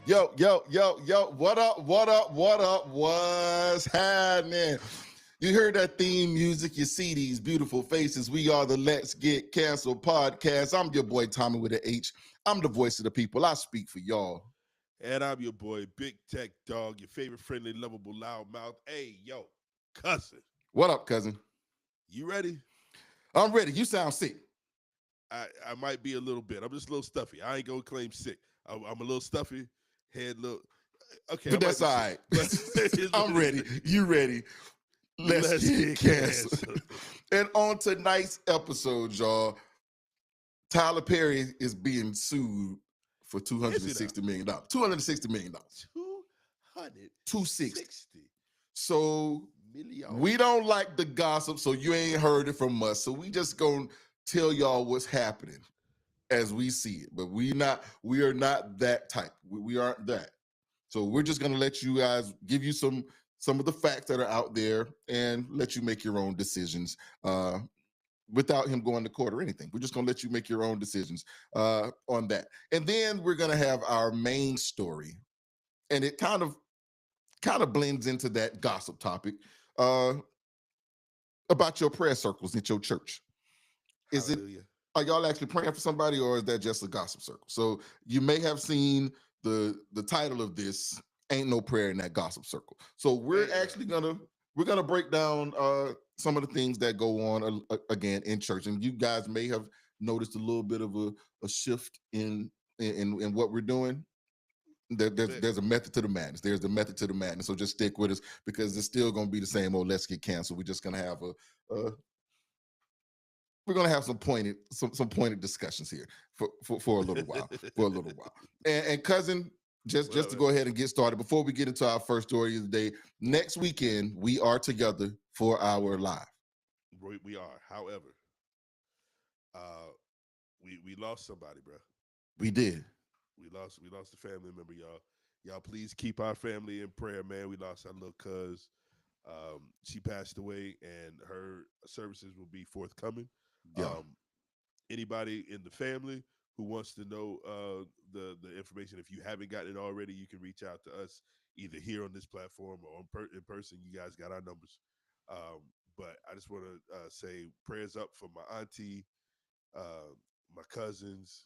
Yo. What's happening? You heard that theme music. You see these beautiful faces. We are the Let's Get Canceled podcast. I'm your boy, Tommy with an H. I'm the voice of the people. I speak for y'all. And I'm your boy, Big Tech Dog, your favorite friendly, lovable, loudmouth. Hey, yo, cousin, What up, cousin? you ready? I'm ready. You sound sick. I might be a little bit. I'm just a little stuffy. I ain't gonna claim sick. I'm a little stuffy, head little. Okay, I But might that's be all sick. right. But here's what I'm it ready. is. You ready? Let's Let's get get canceled. canceled. And on tonight's episode, y'all, Tyler Perry is being sued for Is it $260 million. $260 million. 260. 260 So million. we don't like the gossip, so you ain't heard it from us. So we just gonna tell y'all what's happening as we see it. But we are not that type. We aren't that. So we're just gonna let you guys give you some of the facts that are out there and let you make your own decisions. Without him going to court or anything. We're just going to let you make your own decisions on that. And then we're going to have our main story. And it kind of blends into that gossip topic about your prayer circles at your church. Hallelujah. Are y'all actually praying for somebody, or is that just a gossip circle? So you may have seen the title of this, Ain't No Prayer in That Gossip Circle. So we're actually gonna break down some of the things that go on again in church, and you guys may have noticed a little bit of a shift in what we're doing. There's a method to the madness. There's the method to the madness. So just stick with us because it's still gonna be the same old. Let's get canceled. We're just gonna have we're gonna have some pointed discussions here for a little while. And cousin, just to go ahead and get started before we get into our first story of the day. Next weekend we are together for our live. We are. However, we lost somebody, bro. We did. We lost a family member, y'all. Y'all please keep our family in prayer, man. We lost our little cuz. She passed away, and her services will be forthcoming. Yeah. Anybody in the family who wants to know the information, if you haven't gotten it already, you can reach out to us either here on this platform or in person. You guys got our numbers. But I just want to say prayers up for my auntie, my cousins,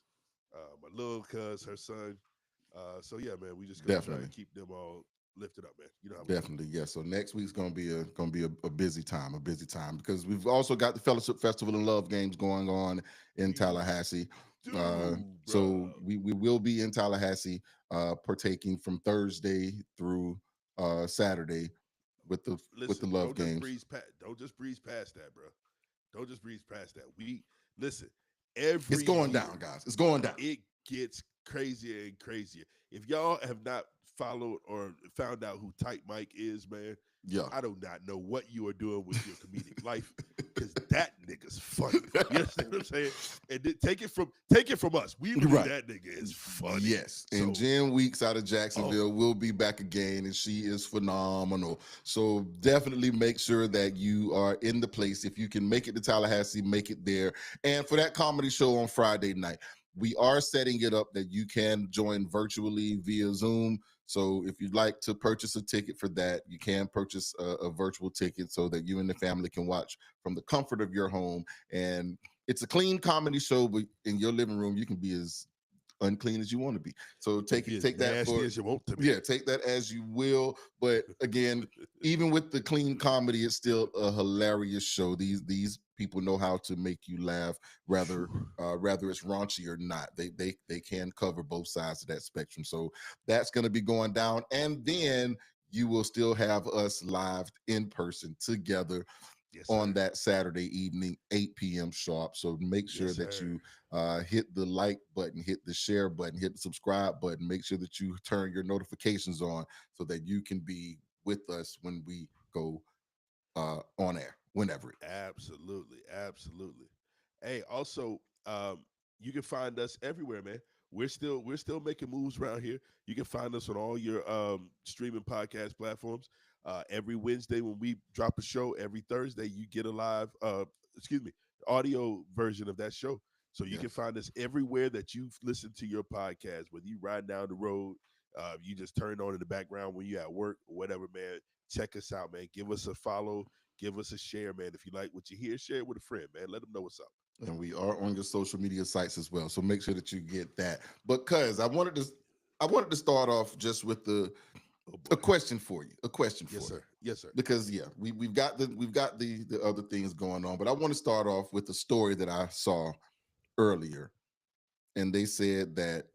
my little cuz, her son. So yeah, man, we just gonna try to keep them all lifted up, man. You know how we Definitely, yeah. So next week's gonna be a busy time, because we've also got the Fellowship Festival and Love Games going on in Tallahassee. So we will be in Tallahassee, partaking from Thursday through Saturday with the Love Games. Don't just breeze past that, bro. Don't just breeze past that. We listen. It's going down, guys. It's going down. It gets crazier and crazier. If y'all have not followed or found out who Tight Mike is, man, yeah, I do not know what you are doing with your comedic life, because that nigga's funny. You understand what I'm saying? And take it from us. We believe that nigga is funny. Yes. And Jen Weeks out of Jacksonville will be back again, and she is phenomenal. So definitely make sure that you are in the place. If you can make it to Tallahassee, make it there. And for that comedy show on Friday night, we are setting it up that you can join virtually via Zoom. So if you'd like to purchase a ticket for that, you can purchase a virtual ticket so that you and the family can watch from the comfort of your home. And it's a clean comedy show, but in your living room, you can be as unclean as you want to be. So take that for as you want to be. Yeah, take that as you will. But again, even with the clean comedy, it's still a hilarious show. These people know how to make you laugh, whether it's raunchy or not. They can cover both sides of that spectrum. So that's going to be going down, and then you will still have us live in person together. Yes, on that Saturday evening, 8 p.m. sharp. So make sure that you hit the like button, hit the share button, hit the subscribe button. Make sure that you turn your notifications on so that you can be with us when we go on air, whenever. Absolutely. Hey, also, you can find us everywhere, man. We're still making moves around here. You can find us on all your streaming podcast platforms. Every Wednesday when we drop a show, every Thursday you get a live, audio version of that show. So you can find us everywhere that you've listened to your podcast, whether you ride down the road, You just turn on in the background when you at work or whatever, man. Check us out, man. Give us a follow. Give us a share, man. If you like what you hear, share it with a friend, man. Let them know what's up. And we are on your social media sites as well. So make sure that you get that. Because I wanted to start off just with Oh a boy. question for you. A question Yes, for you. sir. Yes, sir. Because yeah, we've got the other things going on, but I want to start off with a story that I saw earlier, and they said that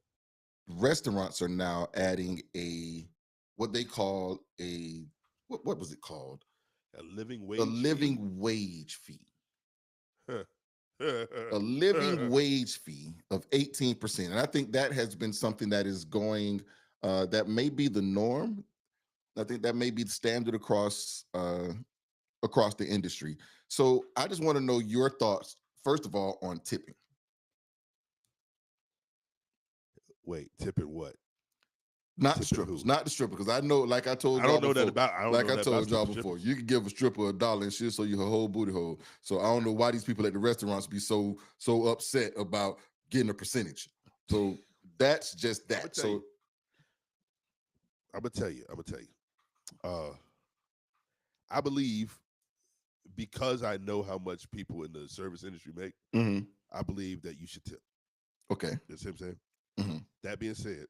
restaurants are now adding a what they call a what was it called? A living A wage fee. living wage fee. Huh. A living wage fee of 18%. And I think that has been something that is going that may be the norm. I think that may be the standard across the industry. So I just want to know your thoughts, first of all, on tipping. Wait, tipping what? Not the Tipping strippers, who? not the strippers, because I know, like I told I y'all don't know that before, about. I don't like know I that about told y'all strippers. before, you can give a stripper $1 and she'll show you her whole booty hole. So I don't know why these people at the restaurants be so upset about getting a percentage. So that's just I'm gonna that. tell you. So I'm gonna tell you. I'm gonna tell you. Uh, I believe because I know how much people in the service industry make. mhm, I believe that you should tip. okay. You see what I'm saying? Hmm. That being said,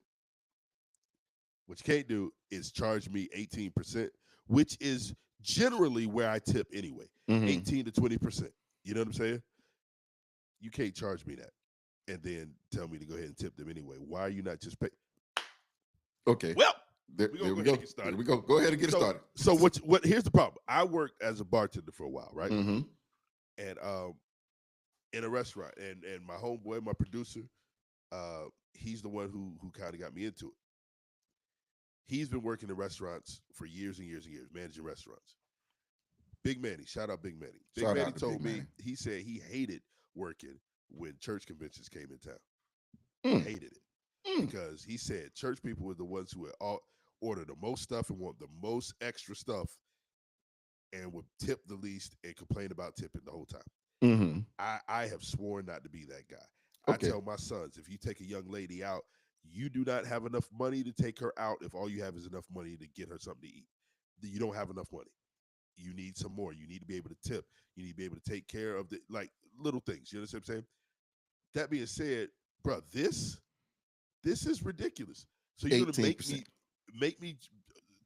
what you can't do is charge me 18%, which is generally where I tip anyway. Hmm. 18 to 20%. You know what I'm saying? You can't charge me that and then tell me to go ahead and tip them anyway. Why are you not just pay? Okay. Well, There, we're gonna there go we ahead go. and get There started. we go. Go ahead and get it So started. so what here's the problem. I worked as a bartender for a while, right? Hmm. And in a restaurant and my homeboy, my producer, he's the one who kind of got me into it. He's been working in restaurants for years and years and years, managing restaurants. Big Manny, shout out Big Manny. Big Shout Manny out to Big told me Manny. he said he hated working when church conventions came in town. Mm, Hated it mm. because he said church people were the ones who would all order the most stuff and want the most extra stuff and would tip the least and complain about tipping the whole time. Hmm. I have sworn not to be that guy. I Okay. tell my sons, if you take a young lady out, you do not have enough money to take her out if all you have is enough money to get her something to eat. You don't have enough money. You need some more. You need to be able to tip. You need to be able to take care of the like little things. You understand what I'm saying? That being said, bro, this is ridiculous. So you're gonna 18%. make me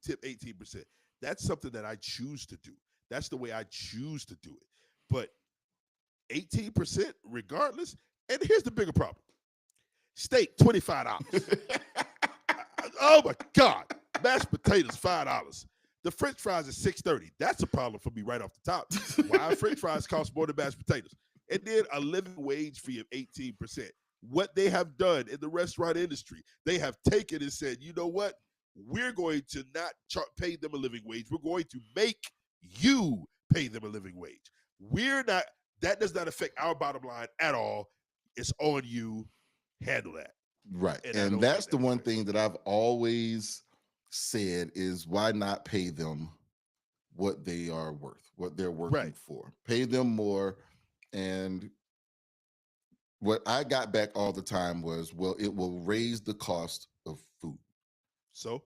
tip 18%. That's something that I choose to do. That's the way I choose to do it. But 18% regardless. And here's the bigger problem. Steak, $25. Oh my God. Mashed potatoes, $5. The French fries is $6.30. That's a problem for me right off the top. Why French fries cost more than mashed potatoes? And then a living wage fee of 18%. What they have done in the restaurant industry, they have taken and said, you know what? We're going to not pay them a living wage. We're going to make you pay them a living wage. We're not, that does not affect our bottom line at all. It's on you. Handle that. Right. And I And don't that's think the that is one fair. thing that I've always said is why not pay them what they are worth, what they're working Right. for? Pay them more. And what I got back all the time was, well, it will raise the cost of food. So,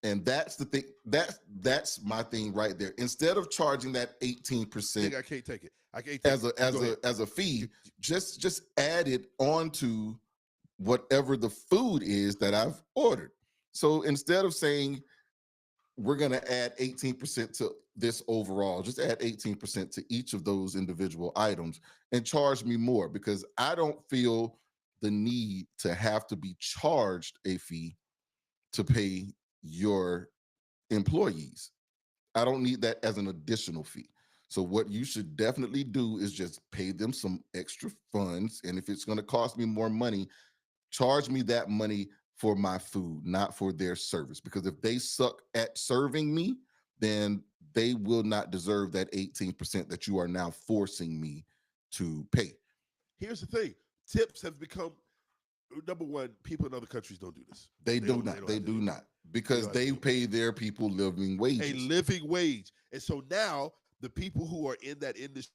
And that's the thing. That's my thing right there. Instead of charging that 18% nigga, I can't take it. I can't take as it. a You as go ahead. a as a You- fee, just add it onto whatever the food is that I've ordered. So instead of saying we're going to add 18% to this overall, just add 18% to each of those individual items and charge me more because I don't feel the need to have to be charged a fee to pay your employees. I don't need that as an additional fee. So what you should definitely do is just pay them some extra funds. And if it's going to cost me more money, charge me that money for my food, not for their service. Because if they suck at serving me, then they will not deserve that 18% that you are now forcing me to pay. Here's the thing: tips have become number one. People in other countries don't do this. They They do don't. They not. don't They have to do do it. not. They Because don't have to they do it. pay their people living A wages. living wage, and so now the people who are in that industry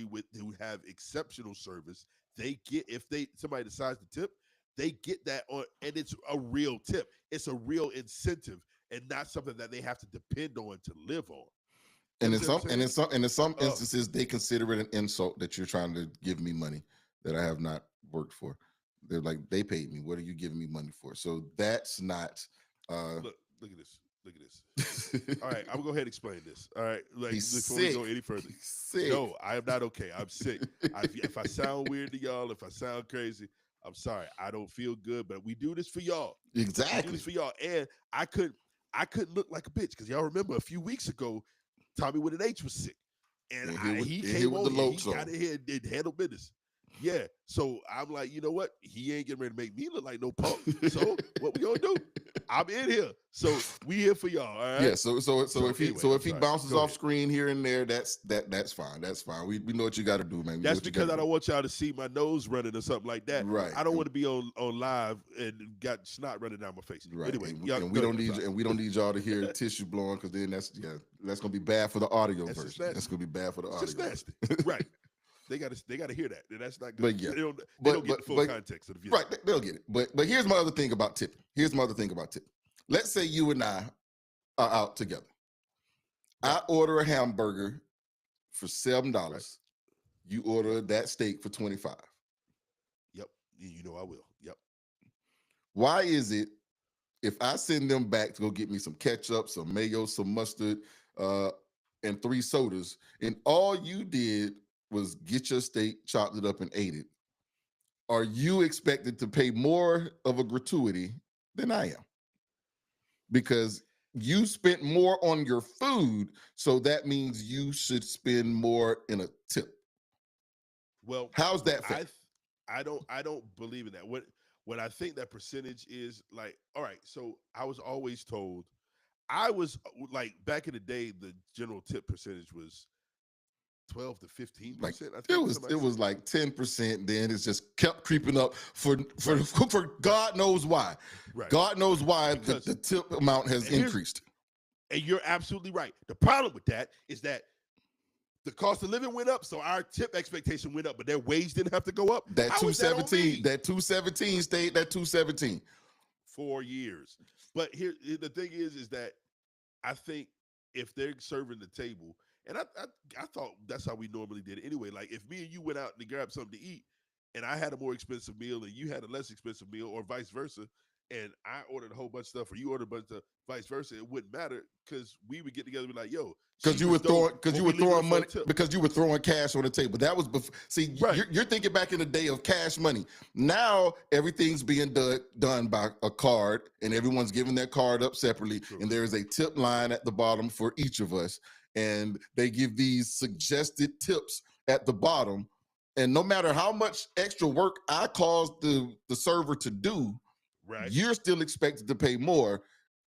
with who have exceptional service, they get if they somebody decides to tip, they get that on, and it's a real tip. It's a real incentive, and not something that they have to depend on to live on. You And understand what I'm saying? in some Oh, instances, they consider it an insult that you're trying to give me money that I have not worked for. They're like, they paid me. What are you giving me money for? So that's not. look at this. Look at this. All right, I'm gonna go ahead and explain this. All right, like He's before we go sick. any further. He's sick. No, I am not okay. I'm sick. If I sound weird to y'all, if I sound crazy, I'm sorry. I don't feel good, but we do this for y'all. We do Exactly. this for y'all. And I couldn't look like a bitch because y'all remember a few weeks ago, Tommy with an H was sick, and he came with the on here. He Lokes got in here and did handle business. Yeah, so I'm like, you know what? He ain't getting ready to make me look like no punk. So what we gonna do? I'm in here, so we here for y'all. All right. Yeah. So if he anyway, if he sorry. bounces Go off ahead. screen here and there, that's fine. That's fine. We know what you got to do, man. We know That's what you because gotta I do. don't want y'all to see my nose running or something like that. Right. I don't want to be on live and got snot running down my face. Right. Anyway, And we don't need y'all to hear tissue blowing, because then that's gonna be bad for the audio That's version. That's gonna be bad for the It's audio. just nasty. Right. They gotta hear that. And that's not good. But yeah, They don't get the full context of the video. Right, they'll get it. But here's my other thing about tipping. Let's say you and I are out together. Right. I order a hamburger for $7. Right. You order that steak for 25. Yep. You know I will. Yep. Why is it if I send them back to go get me some ketchup, some mayo, some mustard, and 3 sodas, and all you did was get your steak, chopped it up, and ate it, are you expected to pay more of a gratuity than I am? Because you spent more on your food, so that means you should spend more in a tip. Well, How's that fair? I don't believe in that. What I think that percentage is like, all right, so I was always told, I was like, back in the day, the general tip percentage was 12 to 15%. Like I think it was like 10%. Then it's just kept creeping up for God knows why. Right. God knows why Because the tip amount has increased. And you're absolutely right. The problem with that is that the cost of living went up, so our tip expectation went up, but their wage didn't have to go up. That 217, that 217 stayed that 217. 4 years. But here the thing is that I think if they're serving the table, and I thought that's how we normally did it anyway. Like if me and you went out to grab something to eat, and I had a more expensive meal and you had a less expensive meal, or vice versa, and I ordered a whole bunch of stuff or you ordered a bunch of vice versa, it wouldn't matter because we would get together and be like, yo, because you were throwing money, because you were throwing cash on the table. That was before. See, right. You're thinking back in the day of cash money. Now everything's being done by a card, and everyone's giving their card up separately. True. And there is a tip line at the bottom for each of us, and they give these suggested tips at the bottom. And no matter how much extra work I caused the server to do, right, you're still expected to pay more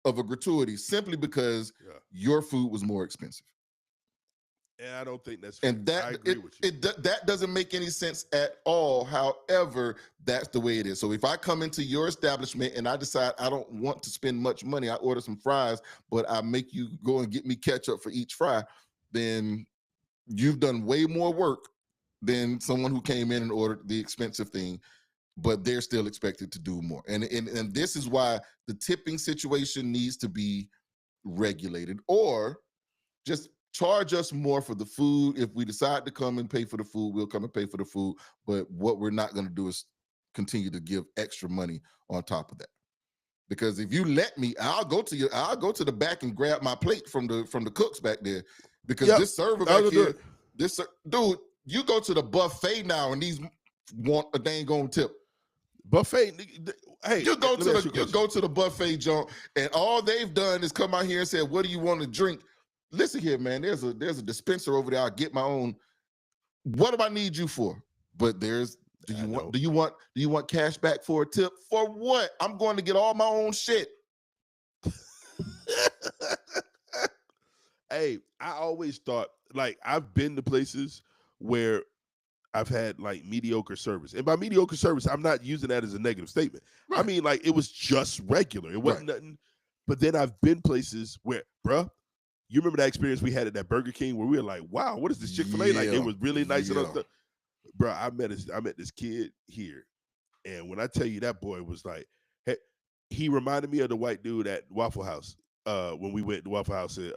of a gratuity simply because your food was more expensive. And I don't think that's fair. And that I agree with you. That doesn't make any sense at all. However, that's the way it is. So if I come into your establishment and I decide I don't want to spend much money, I order some fries, but I make you go and get me ketchup for each fry, then you've done way more work than someone who came in and ordered the expensive thing, but they're still expected to do more. And this is why the tipping situation needs to be regulated, or just charge us more for the food. If we decide to come and pay for the food, we'll come and pay for the food. But what we're not going to do is continue to give extra money on top of that. Because if you let me, I'll go to the back and grab my plate from the cooks back there. Because this server back here, dude, you go to the buffet now and these want a dang on tip. Buffet, hey, you go to the buffet, John, and all they've done is come out here and said, "What do you want to drink?" Listen here, man. There's a dispenser over there. I'll get my own. What do I need you for? But do you want cash back for a tip? For what? I'm going to get all my own shit. Hey, I always thought, like, I've been to places where I've had like mediocre service. And by mediocre service, I'm not using that as a negative statement. Right. I mean, like, it was just regular. It wasn't nothing. But then I've been places where, bruh, you remember that experience we had at that Burger King where we were like, wow, what is this Chick-fil-A? Like, it was really nice and stuff. Bro, I met this kid here And when I tell you that boy was like, hey, he reminded me of the white dude at Waffle House. When we went to Waffle House in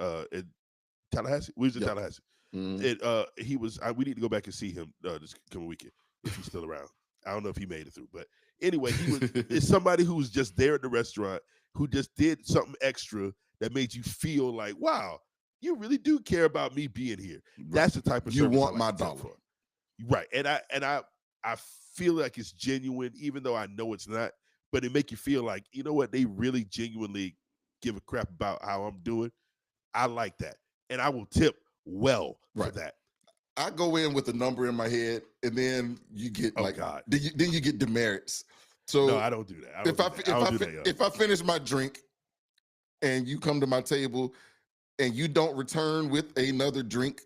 Tallahassee, we was in Yep. Tallahassee. Mhm. He was. We need to go back and see him this coming weekend if he's still around. I don't know if he made it through, but anyway, he was. It's somebody who was just there at the restaurant who just did something extra that made you feel like, wow, you really do care about me being here. Right. That's the type of You service I want like my to tip dollar. for. Right, and I feel like it's genuine, even though I know it's not. But it make you feel like, you know what, they really genuinely give a crap about how I'm doing. I like that, and I will tip well for Right. that. I go in with a number in my head, and then you get Oh like, God, then you get demerits. no, So I don't do that. I don't if do I that. I don't do that, y'all. if I finish my drink and you come to my table and you don't return with another drink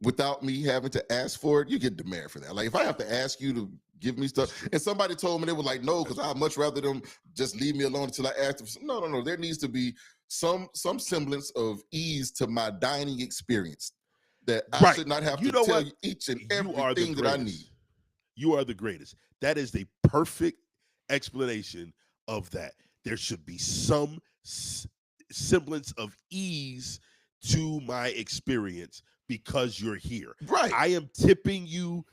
without me having to ask for it, you get demerit for that. Like if I have to ask you to give me That's stuff, true. and somebody told me they were like, no, That's because true. I'd much rather them just leave me alone until I ask them. No, no, no. There needs to be some semblance of ease to my dining experience that I Right. should not have You to know tell what? you each and You are the everything that I need. greatest. You are the greatest. That is the perfect explanation of that. There should be some semblance of ease to my experience because you're here. Right. I am tipping you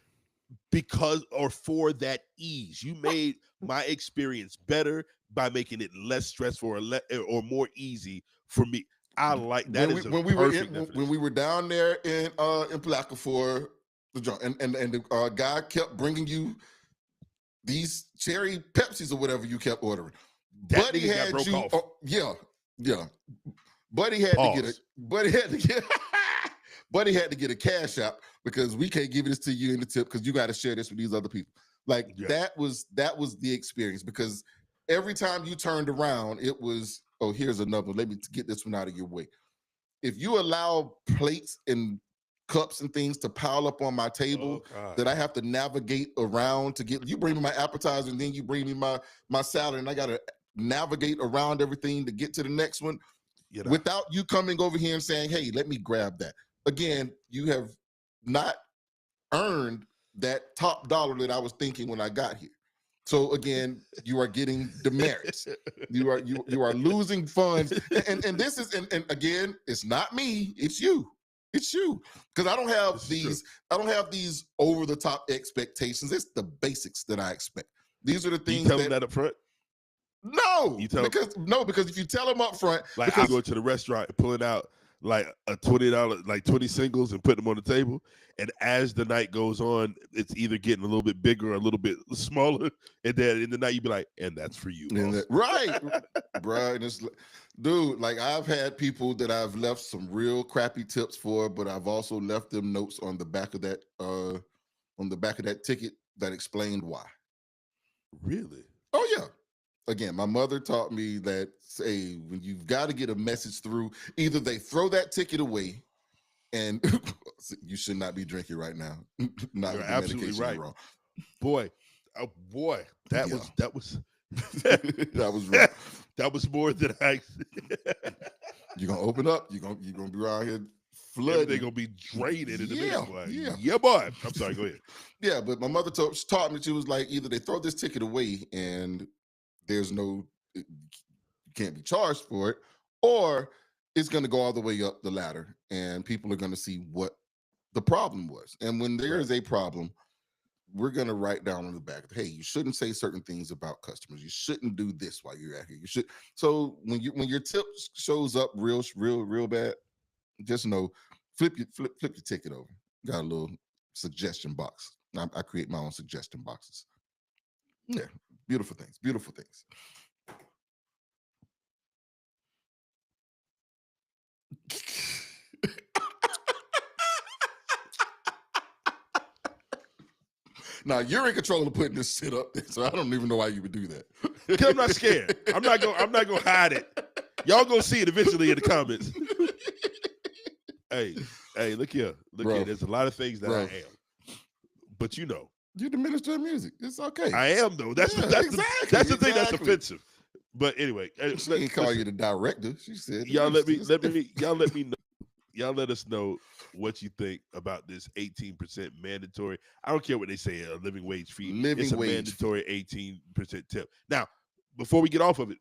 because or for that ease. You made my experience better by making it less stressful or more easy for me. I like that is a perfect When we definition. were down there in Placa for the joint, and the guy kept bringing you these cherry Pepsis or whatever you kept ordering. That Buddy nigga got had broke you, off. yeah, yeah. Buddy had to get a Pause. Buddy had to get Buddy had to get a cash out because we can't give this to you in the tip because you got to share this with these other people. Like Yeah. that was the experience because every time you turned around, it was, oh, here's another one. Let me get this one out of your way. If you allow plates and cups and things to pile up on my table Oh God. that I have to navigate around to get, you bring me my appetizer and then you bring me my salad and I got to navigate around everything to get to the next one You know. without you coming over here and saying, hey, let me grab that. Again, you have not earned that top dollar that I was thinking when I got here. So again, you are getting demerits. You are losing funds. And this is and again, it's not me, it's you. It's you. Because I don't have these over the top expectations. It's the basics that I expect. These are the You things tell them that up front. no, You tell because if you tell them up front, like I because go to the restaurant and pulling out like a $20, like 20 singles and putting them on the table. And as the night goes on, it's either getting a little bit bigger or a little bit smaller. And then in the night, you be like, and that's for you. and boss." right, bro. And it's dude, like I've had people that I've left some real crappy tips for, but I've also left them notes on the back of that ticket that explained why. Really? Oh yeah. Again, my mother taught me that say when you've got to get a message through, either they throw that ticket away and you should not be drinking right now. Not You're with the absolutely medication right. you're on. Boy, oh boy, that Yeah. was That was rough. that was more than I. You're gonna open up, you're gonna be around here flooding. Everything gonna be draining in the Yeah, minute, boy. yeah. Yeah, boy. I'm sorry. Go ahead. Yeah, but my mother taught me, she was like, either they throw this ticket away and there's no, you can't be charged for it, or it's going to go all the way up the ladder and people are going to see what the problem was. And when there is a problem, we're going to write down on the back, hey, you shouldn't say certain things about customers. You shouldn't do this while you're out here. You should. So when your tip shows up real bad, just know, flip your ticket over. Got a little suggestion box. I create my own suggestion boxes. Yeah, beautiful things. Beautiful things. Now you're in control of putting this shit up there, so I don't even know why you would do that. Because I'm not scared. I'm not gonna hide it. Y'all gonna see it eventually in the comments. Hey, look here. Look here. There's a lot of things that I am. But you know. You're the minister of music. It's okay. I am though. That's the thing that's offensive. But anyway, she didn't call you the director. She said y'all let me know. y'all let us know what you think about this 18% mandatory. I don't care what they say, a living wage fee. It's a mandatory 18% tip. Now, before we get off of it,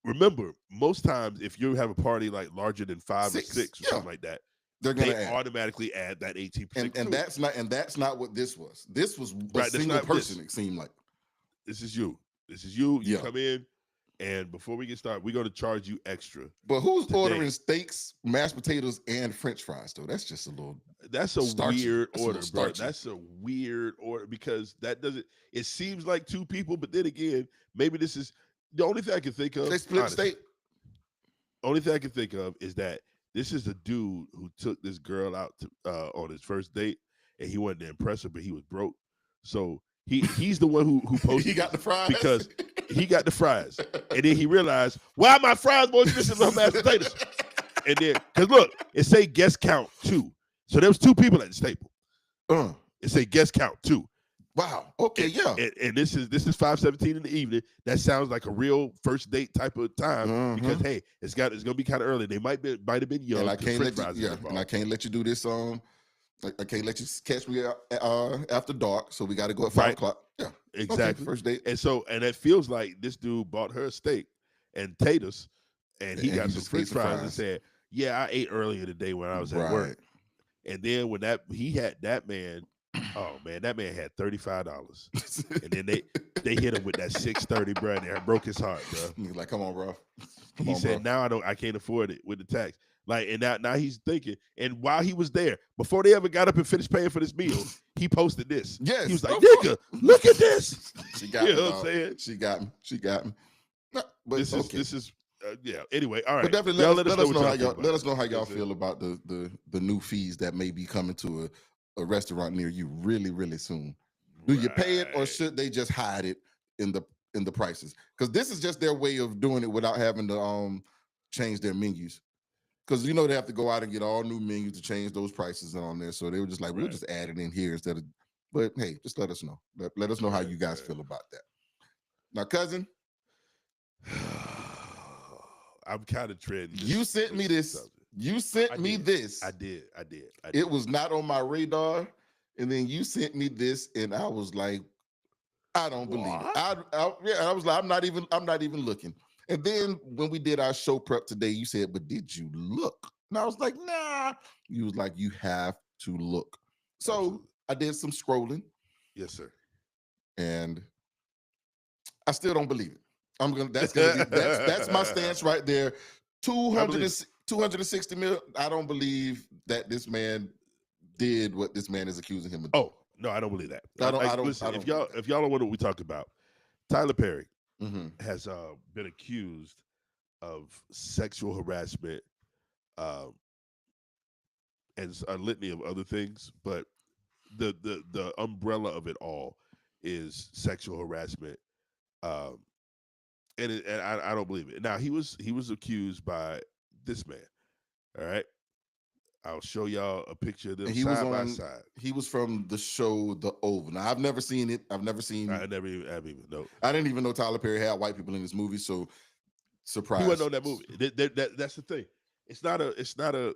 remember, most times if you have a party like larger than 5 or 6 or something like that, they automatically add that 18%. And that's not what this was. This was a single person, it seemed like. This is you. You come in, and before we get started, we're going to charge you extra. But who's ordering steaks, mashed potatoes, and French fries, though? That's just a little... That's a weird order, bro. That's a weird order because that doesn't... It seems like 2 people, but then again, maybe this is... The only thing I can think of... They split steak. Only thing I can think of is that this is a dude who took this girl out to, on his first date, and he wanted to impress her, but he was broke. So he's the one who posted. He got the fries because he got the fries, and then he realized, why are my fries more expensive than mashed potatoes? And then, because look, it say guest count 2, so there was 2 people at the staple. It say guest count 2. Wow. Okay. And this is 5:17 in the evening. That sounds like a real first date type of time because hey, it's gonna be kind of early. They might have been young. And I can't let you do this. I can't let you catch me after dark. So we got to go at 5 o'clock. Yeah, exactly. Okay, first date. And it feels like this dude bought her a steak and taters, and he got some French fries and said, "Yeah, I ate earlier today when I was at work." And then when he had that man. Oh man, that man had $35, and then they hit him with that 630, bro, and it broke his heart, bro. He's like, "Come on, bro." He said, "Now I can't afford it with the tax." Like, and now he's thinking. And while he was there, before they ever got up and finished paying for this meal, he posted this. Yes, he was like, "Nigga, look at this." She got me. What I'm saying? She got me. No, but this is. Yeah. Anyway, all right. But definitely let us know how y'all feel about the new fees that may be coming to a restaurant near you really, really soon. Do you pay it, or should they just hide it in the prices? Because this is just their way of doing it without having to change their menus. Because they have to go out and get all new menus to change those prices on there. So they were just like, we'll just add it in here instead of. But hey, just let us know. Let us know how you guys feel about that. Now, cousin, I'm kind of treading. You sent me this. You sent me this. I did. It was not on my radar, and then you sent me this, and I was like, I don't believe it. I was like, I'm not even looking. And then when we did our show prep today, you said, "But did you look?" And I was like, "Nah." You was like, "You have to look." So absolutely. I did some scrolling. Yes, sir. And I still don't believe it. That's my stance right there. 260 million. I don't believe that this man did what this man is accusing him of doing. Oh, no, I don't believe that. Listen, if y'all don't know what we talk about, Tyler Perry has been accused of sexual harassment and a litany of other things, but the umbrella of it all is sexual harassment. And I don't believe it. Now he was accused by this man. All right, I'll show y'all a picture of them side by side. He was from the show The Oval. Now I've never seen it. I never even know. I didn't even know Tyler Perry had white people in his movie. So surprise. He wasn't on that movie. That's the thing. It's not a.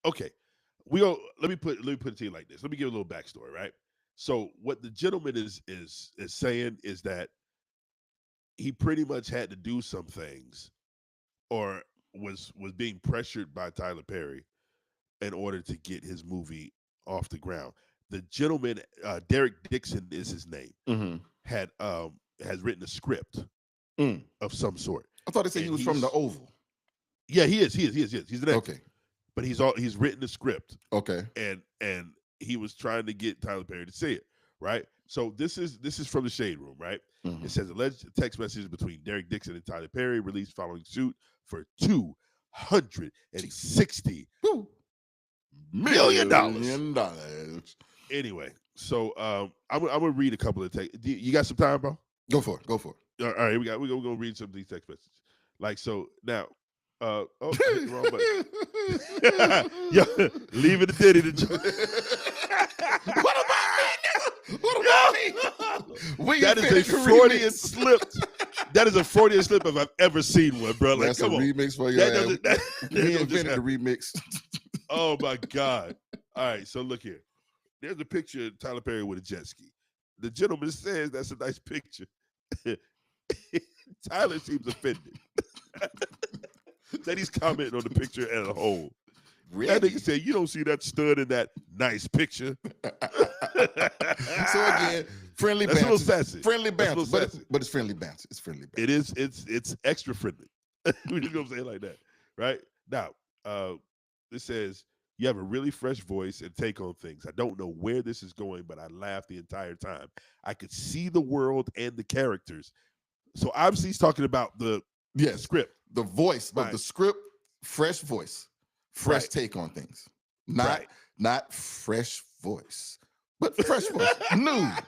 Okay, let me put it to you like this. Let me give a little backstory. Right. So what the gentleman is saying is that he pretty much had to do some things, or was being pressured by Tyler Perry in order to get his movie off the ground. The gentleman, Derek Dixon is his name, has written a script of some sort. I thought they said he was from the Oval. Yeah, he is. He's the next. Okay. But he's written a script. Okay. And he was trying to get Tyler Perry to say it, right? So this is from the Shade Room, right? It says alleged text messages between Derek Dixon and Tyler Perry released following suit for $260 million. Anyway, so I'm gonna read a couple of text. You got some time, bro? Go for it. All right, we're gonna read some of these text messages. Like so now. I hit the wrong button. Yo, leave it to Diddy to What about me? What about me? That is a Freudian slip. That is a Freudian slip if I've ever seen one, bro. Like, That's a come on. remix for your That ass. doesn't. That, We invented the remix. Oh my God. All right, so look here. There's a picture of Tyler Perry with a jet ski. The gentleman says that's a nice picture. Tyler seems offended that he's commenting on the picture as a whole. Really? That nigga said, "You don't see that stud in that nice picture." So again, friendly That's banter. a little sassy. Friendly That's a banter, little sassy. but it's friendly banter. It's friendly banter. It is. It's extra friendly. We're just gonna say it like that, right? Now, it says you have a really fresh voice and take on things. I don't know where this is going, but I laughed the entire time. I could see the world and the characters. So obviously, he's talking about the Yes, script, the voice right. of the script, fresh voice, fresh Right. take on things. Not Right. not fresh voice, but fresh voice.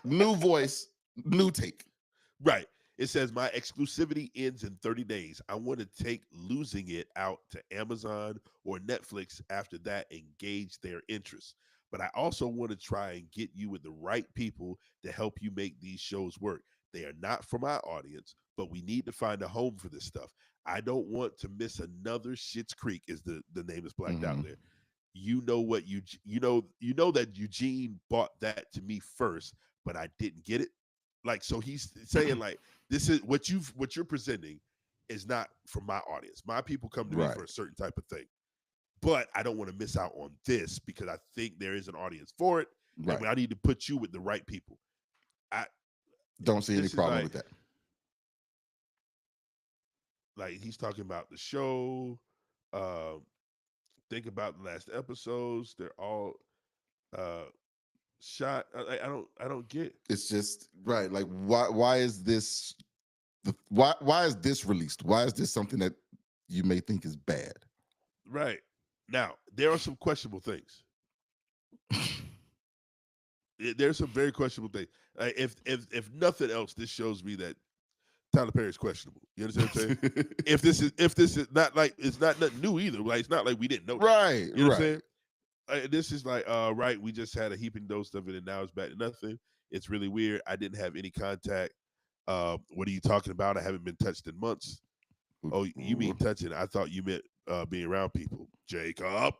New voice, new take. Right. It says my exclusivity ends in 30 days. I want to take losing it out to Amazon or Netflix after that and gauge their interest. But I also want to try and get you with the right people to help you make these shows work. They are not for my audience, but we need to find a home for this stuff. I don't want to miss another Schitt's Creek is the name is blacked out there. You know what you know that Eugene bought that to me first, but I didn't get it. Like, so he's saying like this is what you're presenting is not for my audience. My people come to me Right. for a certain type of thing, but I don't want to miss out on this because I think there is an audience for it, Right. and I need to put you with the right people. I Don't see any this is problem like, with that. like he's talking about the show. Uh, think about the last episodes; they're all uh, shot. I don't get. It's just right. Like why is this why is this released? Why is this something that you may think is bad? Right. Now, there are some questionable things. There's some very questionable things. If nothing else, this shows me that Tyler Perry is questionable. You understand what I'm saying? if this is not like it's not nothing new either. Like it's not like we didn't know. Right. You know what I'm Right. saying? This is like right. We just had a heaping dose of it, and now it's back to nothing. It's really weird. I didn't have any contact. What are you talking about? I haven't been touched in months. Oh, you mean touching? I thought you meant being around people, Jacob.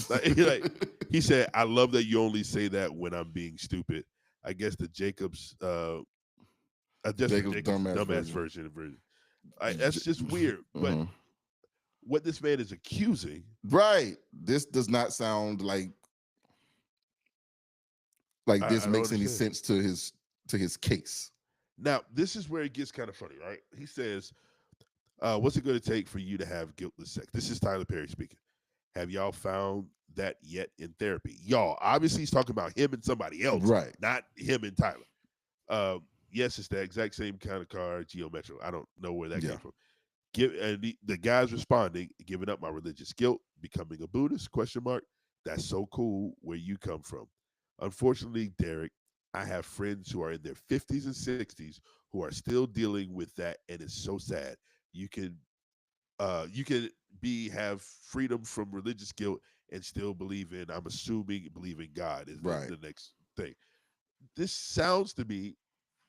Like he said, I love that you only say that when I'm being stupid. I guess the Jacob's dumbass version. That's just weird. But what this man is accusing, right? This does not sound like this makes any sense to his case. Now, this is where it gets kind of funny, right? He says, what's it going to take for you to have guiltless sex? This is Tyler Perry speaking. Have y'all found that yet in therapy? Y'all, obviously he's talking about him and somebody else, right? Not him and Tyler. Yes, it's the exact same kind of car, Geo Metro. I don't know where that came from. The guy's responding, giving up my religious guilt, becoming a Buddhist, ? That's so cool where you come from. Unfortunately, Derek, I have friends who are in their 50s and 60s who are still dealing with that, and it's so sad. You can have freedom from religious guilt and still believe in, I'm assuming, believe in God is the next thing. This sounds to me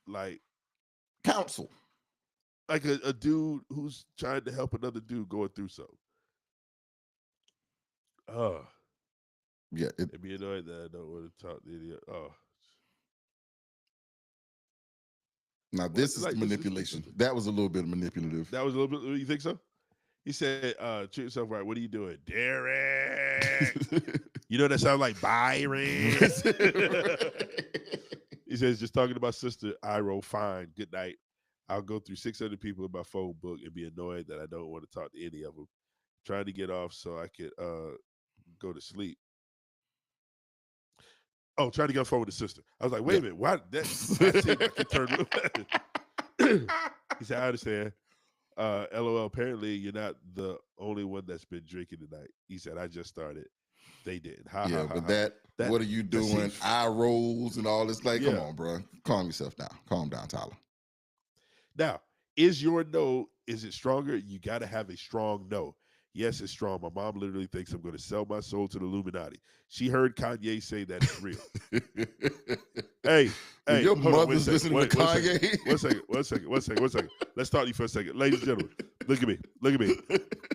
like counsel, like a dude who's trying to help another dude going through something. Yeah, it'd be annoying that I don't want to talk to idiot. Now this is manipulation. That was a little bit manipulative. That was a little bit. You think so? He said, treat yourself right. What are you doing? Derek. You know that sounds like Byron. He says, just talking to my sister, I roll fine. Good night. I'll go through 600 people in my phone book and be annoyed that I don't want to talk to any of them. Trying to get off so I could go to sleep. Oh, trying to get on the phone with his sister. I was like, wait a minute. Why? That seemed like it turned. He said, I understand. LOL, apparently you're not the only one that's been drinking tonight. He said, I just started. They didn't. But that what are you doing? Eye rolls and all this. Like, come on, bro. Calm yourself down. Calm down, Tyler. Now, is your no, is it stronger? You got to have a strong no. Yes, it's strong. My mom literally thinks I'm going to sell my soul to the Illuminati. She heard Kanye say that it's real. Hey, When Hey, your hold on, wait a mother's second. listening to Wait, one second. Kanye. One second. One second. One second. One second. Let's talk to you for a second. Ladies and gentlemen, look at me. Look at me.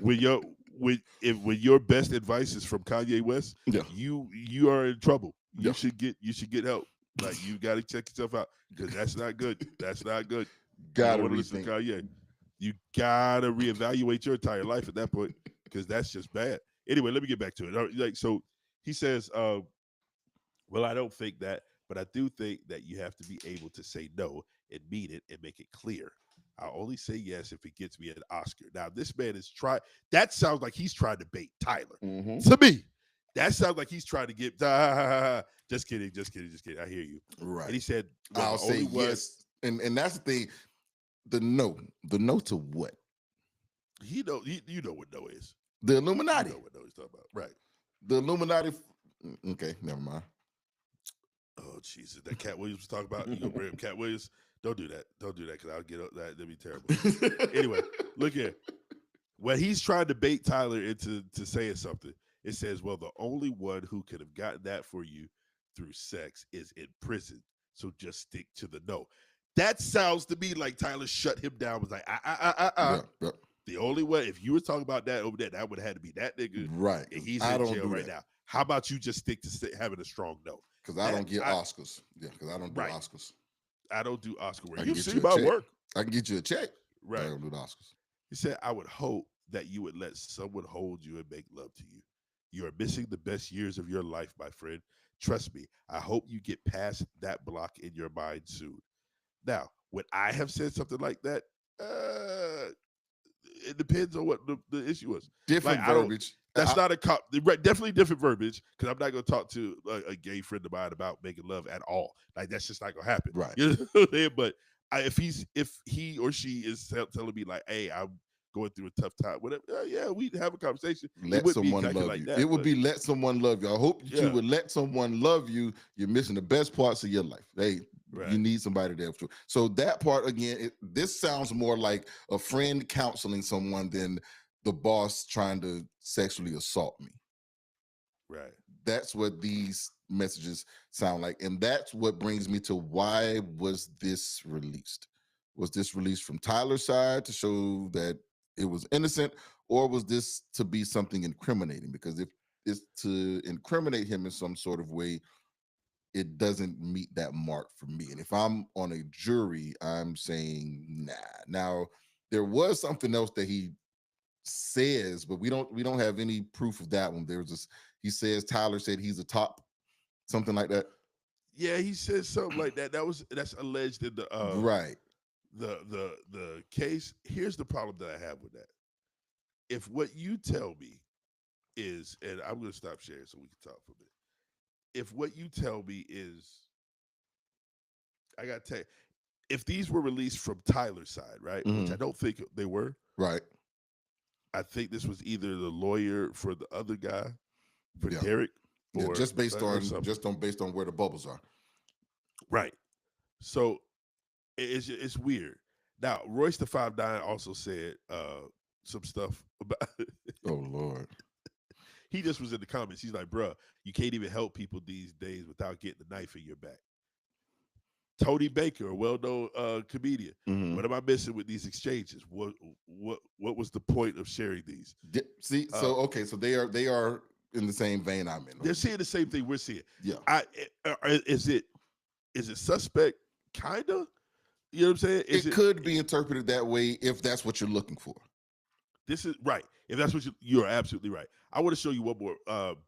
When your best advice is from Kanye West, Yeah. you are in trouble. Yeah. You should get help. Like you gotta check yourself out because that's not good. That's not good. You don't Gotta want to listen to rethink. Kanye. You gotta reevaluate your entire life at that point because that's just bad. Anyway, let me get back to it. Like so, he says, well, I don't think that, but I do think that you have to be able to say no and mean it and make it clear. I'll only say yes if it gets me an Oscar. Now, this man is trying. That sounds like he's trying to bait Tyler. Mm-hmm. To me, that sounds like he's trying to get. Just kidding, just kidding, just kidding. I hear you. Right. And he said, well, I'll the say only one, yes. And that's the thing. The no to what? you know what no is. The You Illuminati. know what no he's talking about, right? The Illuminati. Okay, never mind. Oh Jesus, that Cat Williams was talking about. You gonna bring up Cat Williams? Don't do that. Don't do that because I'll get up that. That'd be terrible. Anyway, look here. When he's trying to bait Tyler into saying something, it says, "Well, the only one who could have gotten that for you through sex is in prison. So just stick to the no." That sounds to me like Tyler shut him down. Was like, Yeah, yeah. The only way, if you were talking about that over there, that would have had to be that nigga. Right. And he's I in don't jail do right that. now. How about you just stick to having a strong no? Because I don't get Oscars. Yeah, because I don't do Right. Oscars. I don't do Oscar I work. can You've get seen you a my check. work. I can get you a check. But I Right. don't do the Oscars. He said, I would hope that you would let someone hold you and make love to you. You are missing the best years of your life, my friend. Trust me. I hope you get past that block in your mind soon. Now, would I have said something like that? It depends on what the issue was. Different Like, I don't. verbiage. That's not a cop. Right, definitely different verbiage because I'm not going to talk to a gay friend of mine about making love at all. Like that's just not going to happen. Right. You know what I'm saying? But if he or she is telling me like, "Hey, I'm going through a tough time," whatever. Yeah, we have a conversation. Let someone love you. It would be let someone love you. I hope that you would let someone love you. You're missing the best parts of your life. Hey, you need somebody there for you. So that part again, this sounds more like a friend counseling someone than the boss trying to sexually assault me. Right. That's what these messages sound like. And that's what brings me to why was this released? Was this released from Tyler's side to show that it was innocent, or was this to be something incriminating? Because if it's to incriminate him in some sort of way, it doesn't meet that mark for me. And if I'm on a jury, I'm saying nah. Now, there was something else that he says, but we don't have any proof of that one. There's this, he says Tyler said he's a top, something like that. Yeah, he said something like that. That's alleged in the Right. The case. Here's the problem that I have with that. If what you tell me is, and I'm going to stop sharing so we can talk for a minute. If what you tell me is, I got to tell you, if these were released from Tyler's side, right, which I don't think they were, right. I think this was either the lawyer for the other guy, for Derek, or just based on where the bubbles are. Right. So it's weird. Now, Royce the 5'9" also said some stuff about. Oh Lord. He just was in the comments. He's like, "Bruh, you can't even help people these days without getting the knife in your back." Tony Baker, a well-known comedian. What am I missing with these exchanges? What was the point of sharing these? See, so they are in the same vein I'm in. They're seeing the same thing we're seeing. Yeah. Is it suspect? Kinda. You know what I'm saying? It could be interpreted that way if that's what you're looking for. This is right. If that's what you're absolutely right. I want to show you one more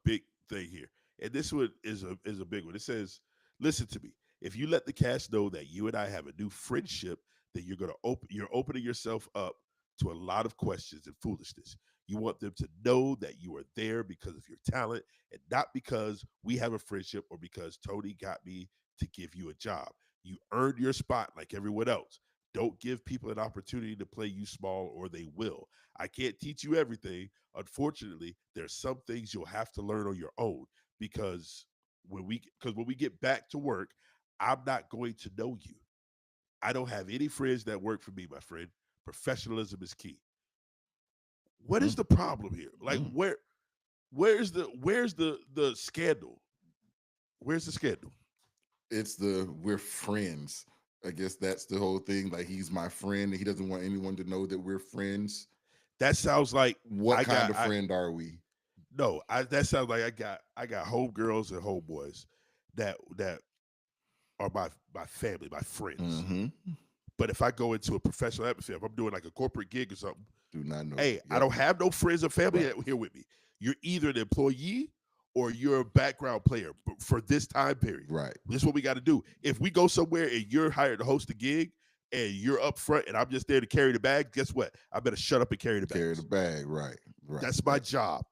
big thing here, and this one is a big one. It says, "Listen to me. If you let the cast know that you and I have a new friendship, then you're opening yourself up to a lot of questions and foolishness. You want them to know that you are there because of your talent and not because we have a friendship or because Tony got me to give you a job. You earned your spot like everyone else. Don't give people an opportunity to play you small or they will. I can't teach you everything. Unfortunately, there's some things you'll have to learn on your own because when we get back to work, I'm not going to know you. I don't have any friends that work for me, my friend. Professionalism is key." What is the problem here? Like where's the scandal? Where's the scandal? It's the we're friends. I guess that's the whole thing. Like he's my friend and he doesn't want anyone to know that we're friends. That sounds like What I kind got of I friend are we? no, I that sounds like I got homegirls and homeboys that are my family, my friends. Mm-hmm. But if I go into a professional atmosphere, if I'm doing like a corporate gig or something, Do not know hey, you. I Yep. don't have no friends or family Right. that here with me. You're either an employee or you're a background player for this time period. Right. This is what we got to do. If we go somewhere and you're hired to host a gig and you're up front and I'm just there to carry the bag, guess what? I better shut up and carry the Carry the bags. bag. Right. Right. That's my job.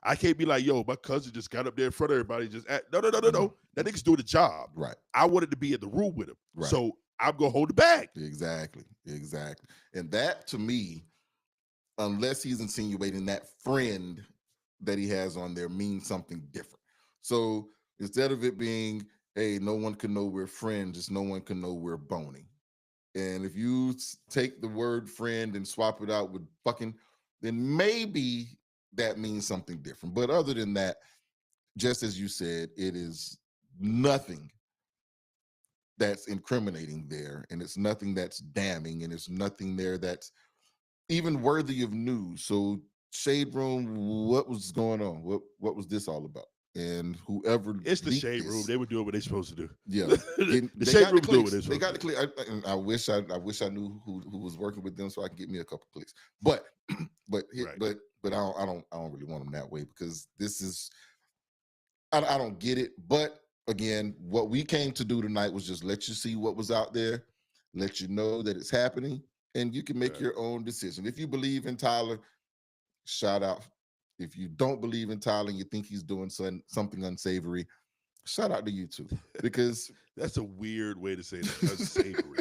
I can't be like, yo, my cousin just got up there in front of everybody. Just no, no, no, no, No. no. That nigga's doing the job. Right. I wanted to be in the room with him, Right. so I'm gonna hold the bag. Exactly. Exactly. And that to me, unless he's insinuating that friend that he has on there means something different. So instead of it being, hey, no one can know we're friends, just no one can know we're boning. And if you take the word friend and swap it out with fucking, then maybe that means something different. But other than that, just as you said, it is nothing that's incriminating there, and it's nothing that's damning, and it's nothing there that's even worthy of news. So, Shade Room, what was going on? What was this all about? And whoever It's the leaked shade room. this, They were doing what they're supposed to do. yeah, The they shade got the room's doing what clicks. they're They supposed got to the do. click. And I wish I knew who was working with them so I can get me a couple clicks. But Right. but I don't really want them that way because this is I don't get it. But again, what we came to do tonight was just let you see what was out there, let you know that it's happening, and you can make Right. your own decision. If you believe in Tyler, shout out. If you don't believe in Tyler and you think he's doing something unsavory, shout out to you too. Because That's a weird way to say that. Unsavory.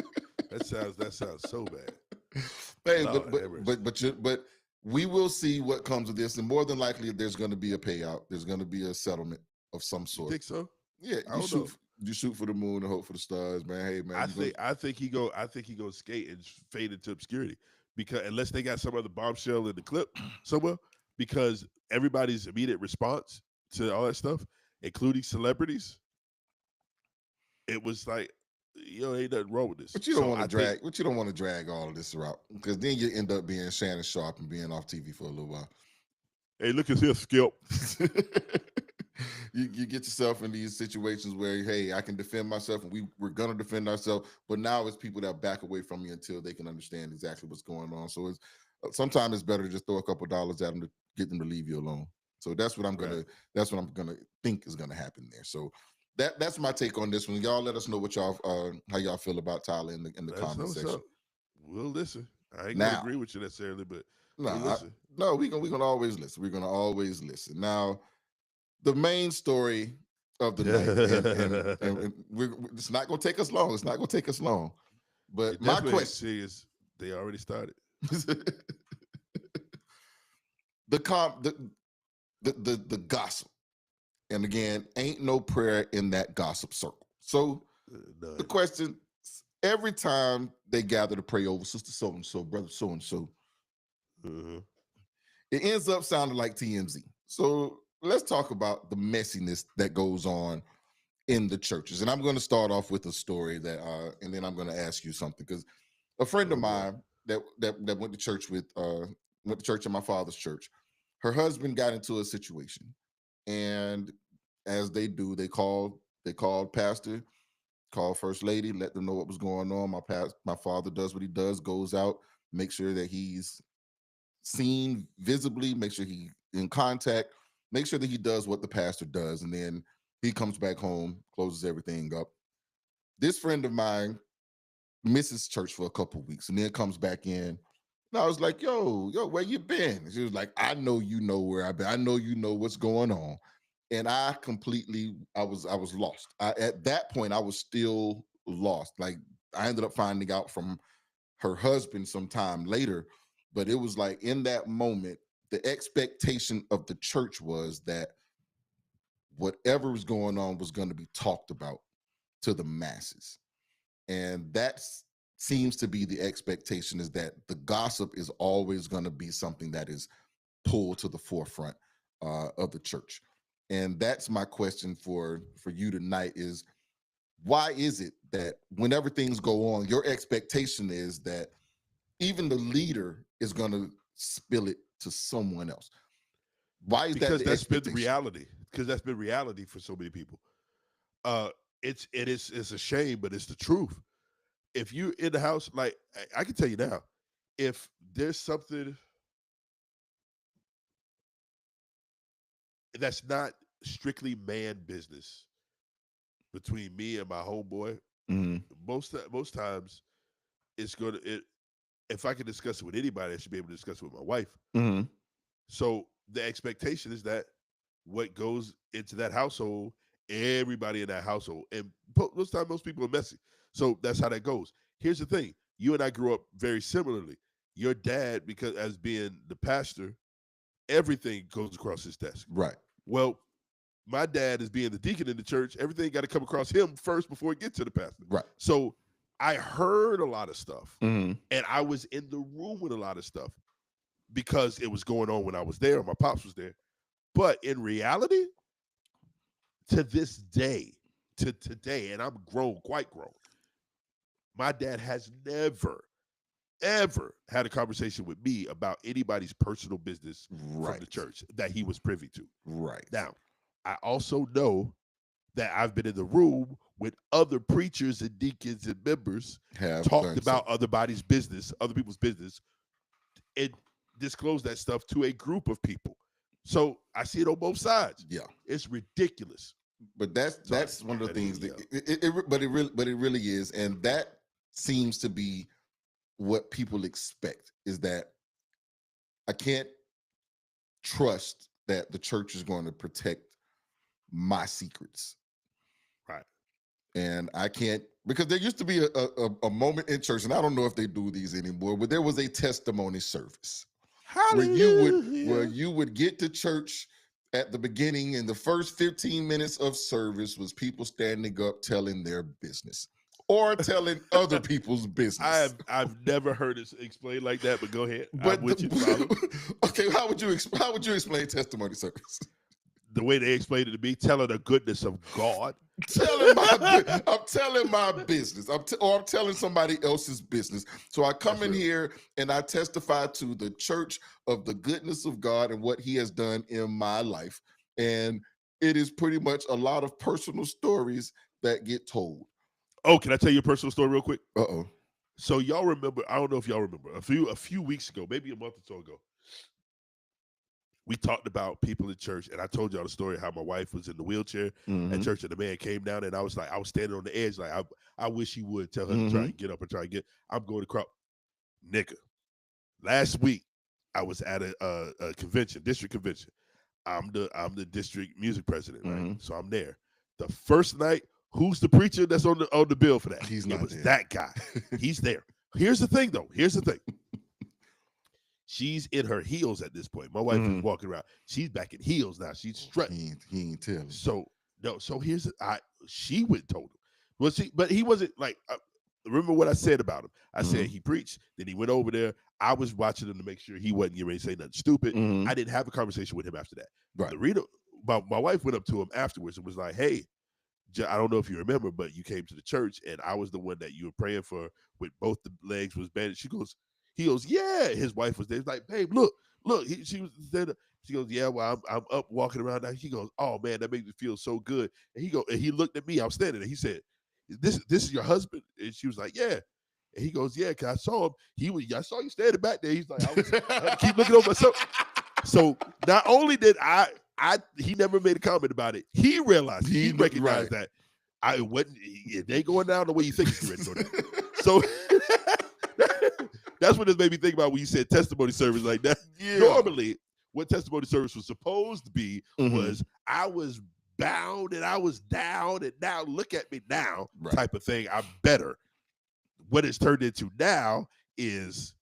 That sounds so bad. hey, Lord have mercy. but we will see what comes of this, and more than likely, there's going to be a payout. There's going to be a settlement of some You sort. think so? Yeah, I don't know. you shoot for the moon and hope for the stars, man. Hey, man, you gonna I think he goes skate and fade into obscurity because unless they got some other bombshell in the clip somewhere, because everybody's immediate response to all that stuff, including celebrities, it was like, ain't nothing wrong with this. But you don't So want to I think drag. But you don't want to drag all of this out because then you end up being Shannon Sharp and being off TV for a little while. hey, look at this, Skip. You get yourself in these situations where hey, I can defend myself, and we're gonna defend ourselves. But now it's people that back away from me until they can understand exactly what's going on. So it's sometimes it's better to just throw a couple dollars at them to get them to leave you alone. So Right. that's what I'm gonna think is gonna happen there. So that's my take on this one. Y'all let us know what y'all how y'all feel about Tyler in the Let us know comment what's section. up. We'll listen. I ain't gonna Now, agree with you necessarily, but no, we'll listen. no, we gonna always listen. We're gonna always listen. Now, the main story of the night, and it's not gonna take us long. It's not gonna take us long. But It my definitely ain't question, serious. They already started. the com the gossip, and again, ain't no prayer in that gossip circle. So the None. question: every time they gather to pray over sister so and so, brother so and so, Uh-huh. it ends up sounding like TMZ. So let's talk about the messiness that goes on in the churches. And I'm going to start off with a story that, and then I'm going to ask you something because a friend of Oh boy. mine that went to church went to church in my father's church. Her husband got into a situation, and as they do, they called pastor, called first lady, let them know what was going on. My father does what he does, goes out, make sure that he's seen visibly, make sure he in contact, make sure that he does what the pastor does, and then he comes back home, closes everything up. This friend of mine misses church for a couple weeks and then comes back in. And I was like, yo, where you been? And she was like, I know you know where I've been. I know you know what's going on. And I was lost. At that point, I was still lost. Like I ended up finding out from her husband sometime later, but it was like in that moment, the expectation of the church was that whatever was going on was going to be talked about to the masses. And that seems to be the expectation, is that the gossip is always going to be something that is pulled to the forefront of the church. And that's my question for you tonight is, why is it that whenever things go on, your expectation is that even the leader is going to spill it to someone else? Why is that Because the that's been the expectation? reality. Because that's been reality for so many people. Uh, it's a shame, but it's the truth. If you in the house, like I can tell you now, if there's something that's not strictly man business between me and my homeboy, Mm-hmm. most times it's gonna it. If I can discuss it with anybody, I should be able to discuss it with my wife. Mm-hmm. So the expectation is that what goes into that household, everybody in that household, and most times most people are messy. So that's how that goes. Here's the thing: you and I grew up very similarly. Your dad, because as being the pastor, everything goes across his desk. Right. Well, my dad is being the deacon in the church. Everything got to come across him first before it gets to the pastor. Right. So I heard a lot of stuff, Mm-hmm. and I was in the room with a lot of stuff because it was going on when I was there. My pops was there. But in reality, to this day, to today, and I'm grown, quite grown, my dad has never, ever had a conversation with me about anybody's personal business from Right. the church that he was privy to. Right. Now, I also know that I've been in the room with other preachers and deacons and members Have talked done so. about other people's business, and disclosed that stuff to a group of people. So I see it on both sides. Yeah. It's ridiculous. But Sorry, that's one of the that didn't things mean that to but it really is, and that seems to be what people expect, is that I can't trust that the church is going to protect my secrets. right. And I can't, because there used to be a moment in church, and I don't know if they do these anymore, but there was a testimony service where Hallelujah. you would get to church at the beginning, and the first 15 minutes of service was people standing up telling their business or telling other people's business. I've never heard it explained like that, but go ahead. I'm But with you. Follow. okay, how would you explain testimony service? The way they explained it to me, telling the goodness of God. I'm telling my business. Or I'm telling somebody else's business. So I come That's in real. here and I testify to the church of the goodness of God and what He has done in my life. And it is pretty much a lot of personal stories that get told. Oh, can I tell you a personal story real quick? Uh-oh. So y'all remember, I don't know if y'all remember, a few weeks ago, maybe a month or so ago, we talked about people in church, and I told y'all the story of how my wife was in the wheelchair at Mm-hmm. church, and the man came down, and I was standing on the edge, like I wish he would tell her to try Mm-hmm. and get up and try and get. I'm going to crowd, nigga. Last week, I was at a convention, district convention. I'm the district music president, right? Mm-hmm. So I'm there. The first night, who's the preacher that's on the bill for that? He's It not was there. that guy. He's there. Here's the thing, though. Here's the thing. She's in her heels at this point. My wife is Mm-hmm. walking around. She's back in heels now. She's strutting. He ain't telling. So no. So here's she went and told him. Well, but he wasn't like. Remember what I said about him? I said Mm-hmm. he preached. Then he went over there. I was watching him to make sure he wasn't getting ready to say nothing stupid. Mm-hmm. I didn't have a conversation with him after that. Right. The reader, my wife went up to him afterwards and was like, "Hey, I don't know if you remember, but you came to the church and I was the one that you were praying for with both the legs was bandaged." He goes, "Yeah." His wife was there. He's like, "Babe, look." She was there. She goes, "Yeah, well, I'm up walking around now." He goes, "Oh man, that makes me feel so good." And he looked at me. I was standing there. He said, "This is your husband?" And she was like, "Yeah." And he goes, "Yeah, cause I saw him. I saw you standing back there." He's like, I had to keep looking over myself. So not only did he never made a comment about it. He realized he recognized that I wasn't. It ain't going down the way you think it's ready to go down. So that's what this made me think about when you said testimony service like that. Yeah. Normally, what testimony service was supposed to be Mm-hmm. was I was bound and I was down, and now look at me now, Right. type of thing. I'm better. What it's turned into now is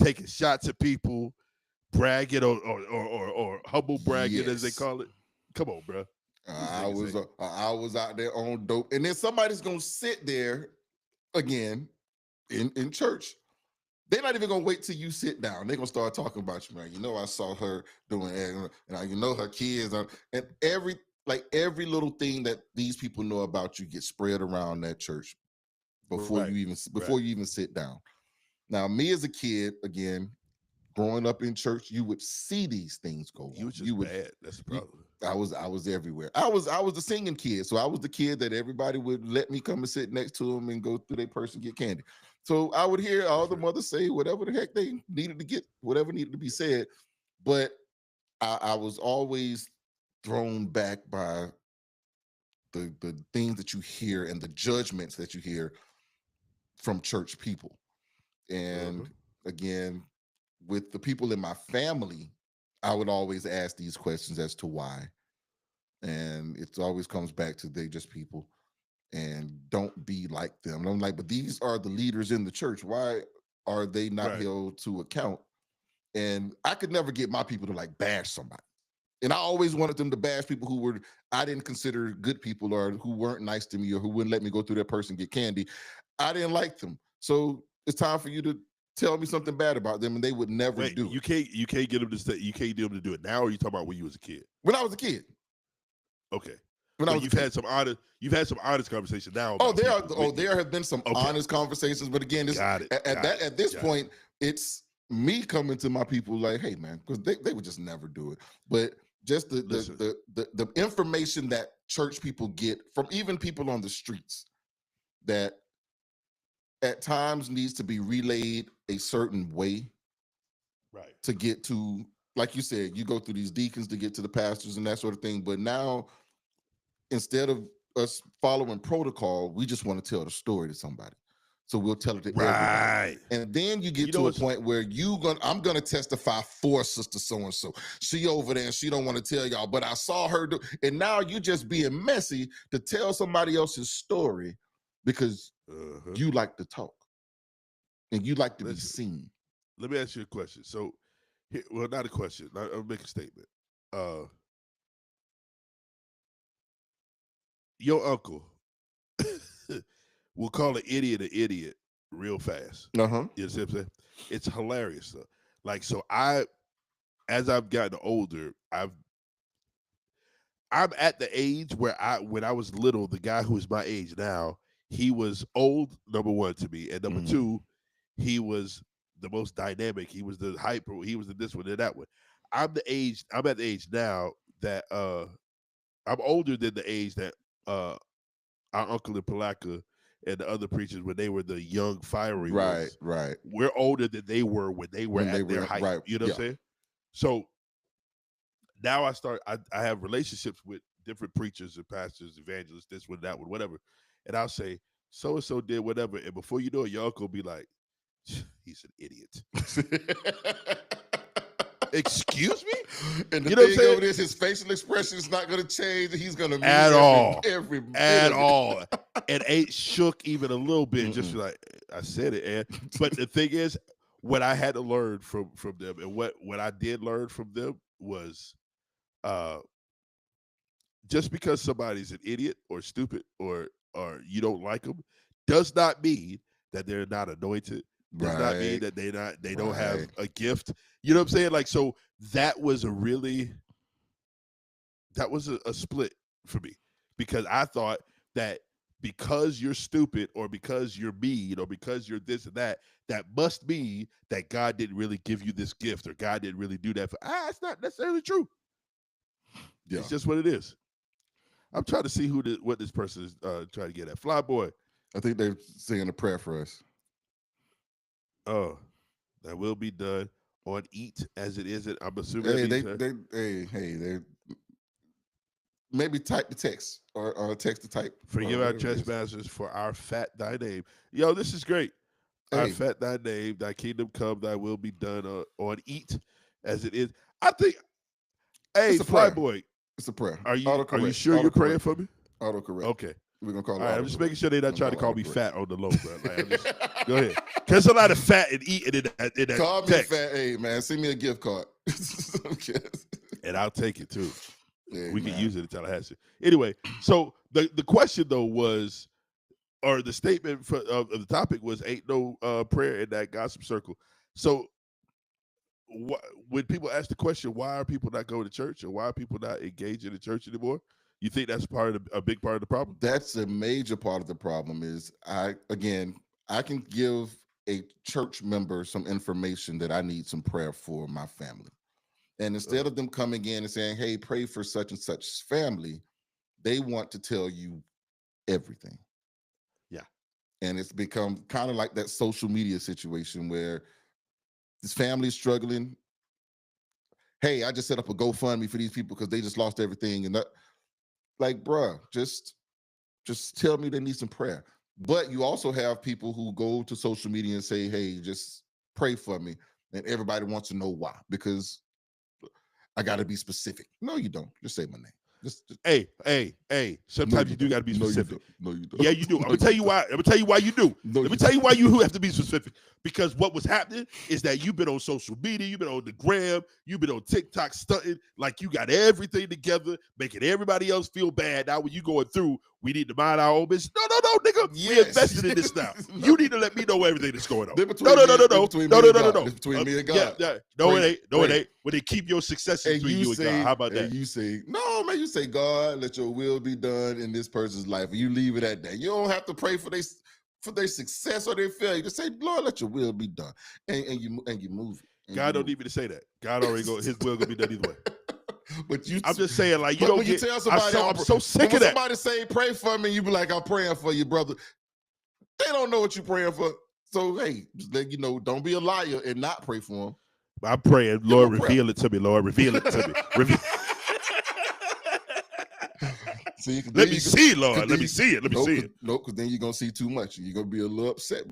taking shots at people, bragging or humble bragging, as they Yes. call it. Come on, bro. I was out there on dope, and then somebody's gonna sit there again in church. They're not even gonna wait till you sit down. They're gonna start talking about you, man. You know, I saw her doing that, and you know her kids, and like every little thing that these people know about you gets spread around that church before Right. you even Right. sit down. Now, me as a kid, again, growing up in church, you would see these things go You on. was just bad. That's the You, problem. I was everywhere. I was the singing kid, so I was the kid that everybody would let me come and sit next to them and go through their purse and get candy. So I would hear all That's the right. mothers say whatever the heck they needed to get, whatever needed to be said. But I was always thrown back by the things that you hear and the judgments that you hear from church people. Uh-huh. And again, with the people in my family, I would always ask these questions as to why. And it always comes back to they just people and don't be like them. And I'm like, but these are the leaders in the church. Why are they not Right. held to account? And I could never get my people to like bash somebody. And I always wanted them to bash people who were I didn't consider good people or who weren't nice to me or who wouldn't let me go through their purse and get candy. I didn't like them. So it's time for you to tell me something bad about them, and they would never Wait, do it. you can't get them to stay, you can't get them to do it now, or you talking about when you was a kid? When I was a kid, Okay. when I But was a kid. you've had some honest conversation now Oh, about people with you. there have been some Okay. honest conversations, but again, this Got it. at this Got it. point, it's me coming to my people like, hey man, because they would just never do it. But just Listen. the information that church people get from even people on the streets that at times needs to be relayed a certain way Right. to get to, like you said, you go through these deacons to get to the pastors and that sort of thing. But now instead of us following protocol, we just want to tell the story to somebody. So we'll tell it to everybody. Right. And then you You get know to a what's point where I'm gonna testify for sister so-and-so. She over there and she don't want to tell y'all, but I saw her do, and now you just being messy to tell somebody else's story because uh-huh. you like to talk and you like to be Listen, seen. let me ask you a question. So well, not a question. I'll make a statement. Uh your uncle will call an idiot real fast. Uh-huh. You know what I'm saying? It's hilarious though. Like so as I've gotten older, I'm at the age where when I was little, the guy who is my age now, he was old, number one to me, and number Mhm. two, he was the most dynamic. He was the hyper. He was the this one and that one. I'm at the age now that I'm older than the age that uh our uncle in Palaka and the other preachers when they were the young fiery Right, ones. right. We're older than they were when they were When they at their were height. right. You know what Yeah. I'm saying? So now I have relationships with different preachers and pastors, evangelists, this one, that one, whatever. And I'll say, so and so did whatever. And before you know it, your uncle will be like, he's an idiot. Excuse me? And the You know what I'm thing saying? of it is, his facial expression is not going to change. He's going to At mean all. every bit At of it. all. And ain't shook even a little bit, just Mm-mm. like I said it. And but the thing is, what I had to learn from them and what I did learn from them was uh just because somebody's an idiot or stupid or you don't like them does not mean that they're not anointed, does not mean Right, that they don't have right. a gift. You know what I'm saying? Like so that was a really that was a split for me because I thought that because you're stupid or because you're mean or because you're this and that must mean that God didn't really give you this gift or God didn't really do that for it's not necessarily true. Yeah. It's just what it is. I'm trying to see what this person is trying to get at. Flyboy. I think they're saying a prayer for us. Oh, that will be done on eat as it is. I'm assuming that Hey, means they maybe type the text or text the type or forgive our whatever it is. trespasses for our fat thy name. Yo, this is great. Our Hey, fat thy name, thy kingdom come, thy will be done on eat as it is. I think, hey, it's a prayer. Flyboy, It's a prayer. are you Autocorrect. sure you're praying Autocorrect. for me? Autocorrect. Okay. We're gonna call All it right, I'm just autocorrect. making sure they're We're not gonna trying to call call it me autocorrect. fat on the low, bro. Like, I'm just go ahead. There's a lot of fat and eating in that Call me text, fat. Hey man, send me a gift card. Okay. and I'll take it too. Hey We could man. use it in Tallahassee. Anyway, so the question though was, or the statement of the topic was, ain't no prayer in that gossip circle. So when people ask the question, why are people not going to church or why are people not engaging in church anymore? You think that's a big part of the problem? That's a major part of the problem. Is I can give a church member some information that I need some prayer for my family, and instead of them coming in and saying, "Hey, pray for such and such family," they want to tell you everything. Yeah. And it's become kind of like that social media situation where this family is struggling. Hey, I just set up a GoFundMe for these people because they just lost everything. And that, like, bruh, just tell me they need some prayer. But you also have people who go to social media and say, hey, just pray for me. And everybody wants to know why, because I got to be specific. No, you don't. Just say my name. Just Hey. Sometimes you do got to be specific. No, you don't. Yeah, you do. I'm No, gonna tell you why. I'm gonna tell you why you do. No, Let me you tell you why you have to be specific. Because what was happening is that you've been on social media, you've been on the gram, you've been on TikTok stunting like you got everything together, making everybody else feel bad. Now when you going through, we need to mind our own business. No, nigga. Yes. We invested in this now. No. You need to let me know everything that's going on. They're No. between me and God. It's between me and God. Yeah. No, Pray, it ain't. No, pray. it ain't. When they keep your successes between you and God. How about that? And you say, no, man, you say, God, let your will be done in this person's life. And you leave it at that. You don't have to pray for their success or their failure. Just say, Lord, let your will be done. And you move it. And God don't need me to say that. God already go. His will gonna be done either way. But I'm just saying, like, you don't get. Tell somebody, I'm so sick of that. Somebody say, pray for me, you be like, I'm praying for you, brother. They don't know what you're praying for. So, hey, just let you know, don't be a liar and not pray for them. I'm praying, Lord, reveal it to me, Lord. Reveal it to me. See, let me see, Lord. Let me see it. Let me see it. No, because then you're going to see too much. You're going to be a little upset.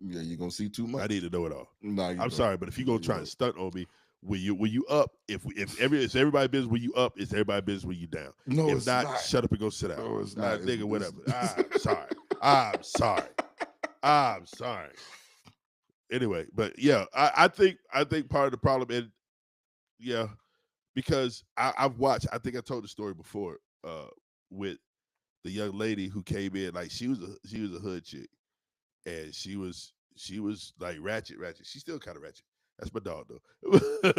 Yeah, you're going to see too much. I need to know it all. No, I'm sorry, but if you're going to try and stunt on me, when you up, if everybody business when you up, it's everybody business when you down. No, if it's not, shut up and go sit down. No, it's not. Nigga, whatever. I'm sorry. Anyway, but yeah, I think part of the problem, and yeah, because I've watched. I think I told the story before with the young lady who came in. Like she was a hood chick, and she was like ratchet. She's still kind of ratchet. That's my dog though.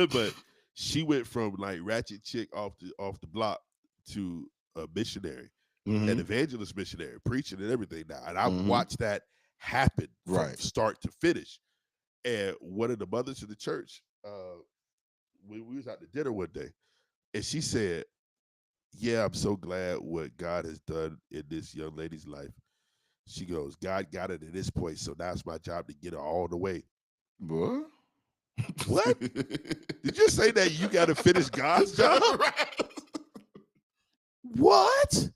But she went from like ratchet chick off the block to a missionary, an evangelist missionary, preaching and everything now. And I watched that happen from start to finish. And one of the mothers of the church, we was out to dinner one day, and she said, yeah, I'm so glad what God has done in this young lady's life. She goes, God got it at this point, so now it's my job to get her all the way. What? Did you say that you got to finish God's job? What?